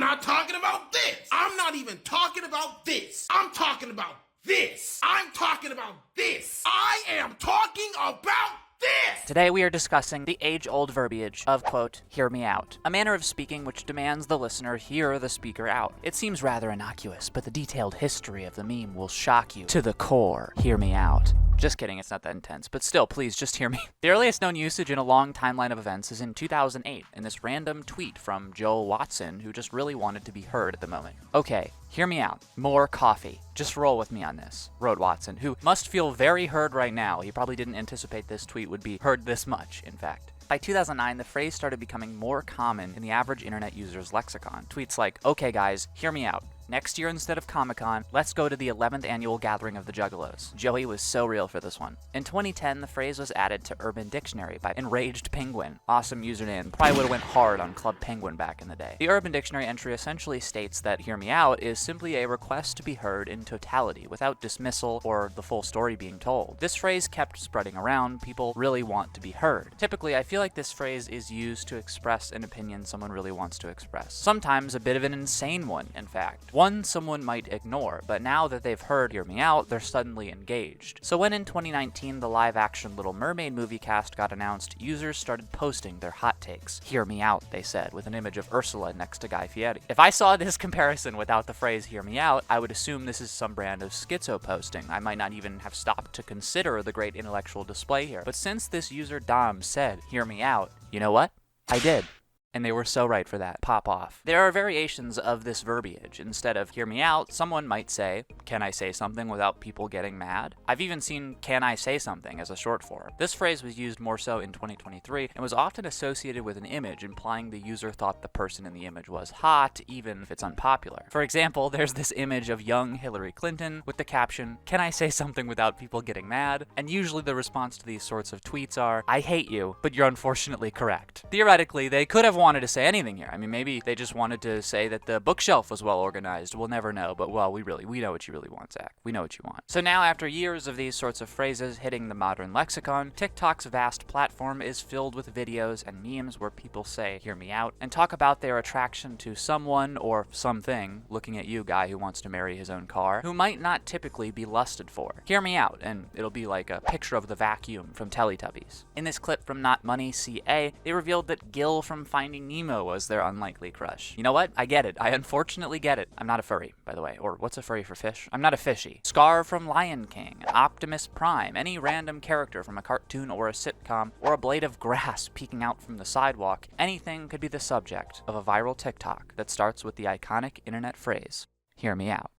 not talking about this. I'm not even talking about this. I'm talking about this. I'm talking about this. I am talking about this. Today we are discussing the age-old verbiage of, quote, hear me out, a manner of speaking which demands the listener hear the speaker out. It seems rather innocuous, but the detailed history of the meme will shock you to the core. Hear me out. Just kidding, it's not that intense, but still, please, just hear me. The earliest known usage in a long timeline of events is in 2008, in this random tweet from Joel Watson, who just really wanted to be heard at the moment. Okay, hear me out. More coffee. Just roll with me on this, wrote Watson, who must feel very heard right now. He probably didn't anticipate this tweet would be heard this much, in fact. By 2009, the phrase started becoming more common in the average internet user's lexicon. Tweets like, okay guys, hear me out. Next year, instead of Comic-Con, let's go to the 11th annual gathering of the Juggalos. Joey was so real for this one. In 2010, the phrase was added to Urban Dictionary by Enraged Penguin. Awesome username. Probably would have went hard on Club Penguin back in the day. The Urban Dictionary entry essentially states that hear me out is simply a request to be heard in totality, without dismissal or the full story being told. This phrase kept spreading around. People really want to be heard. Typically, I feel like this phrase is used to express an opinion someone really wants to express. Sometimes a bit of an insane one, in fact. One someone might ignore, but now that they've heard hear me out, they're suddenly engaged. So when in 2019 the live-action Little Mermaid movie cast got announced, users started posting their hot takes. Hear me out, they said, with an image of Ursula next to Guy Fieri. If I saw this comparison without the phrase hear me out, I would assume this is some brand of schizo posting. I might not even have stopped to consider the great intellectual display here. But since this user Dom said hear me out, you know what? I did. And they were so right for that. Pop off. There are variations of this verbiage. Instead of hear me out, someone might say, can I say something without people getting mad? I've even seen can I say something as a short form. This phrase was used more so in 2023 and was often associated with an image, implying the user thought the person in the image was hot, even if it's unpopular. For example, there's this image of young Hillary Clinton with the caption, can I say something without people getting mad? And usually the response to these sorts of tweets are, I hate you, but you're unfortunately correct. Theoretically, they could have wanted to say anything here. I mean, maybe they just wanted to say that the bookshelf was well organized. We'll never know, but well, we know what you really want, Zach. We know what you want. So now, after years of these sorts of phrases hitting the modern lexicon, TikTok's vast platform is filled with videos and memes where people say, hear me out, and talk about their attraction to someone or something, looking at you, guy who wants to marry his own car, who might not typically be lusted for. Hear me out, and it'll be like a picture of the vacuum from Teletubbies. In this clip from Not Money CA, they revealed that Gil from Finding Nemo was their unlikely crush. You know what? I get it. I unfortunately get it. I'm not a furry, by the way. Or what's a furry for fish? I'm not a fishy. Scar from Lion King, Optimus Prime, any random character from a cartoon or a sitcom, or a blade of grass peeking out from the sidewalk, anything could be the subject of a viral TikTok that starts with the iconic internet phrase, hear me out.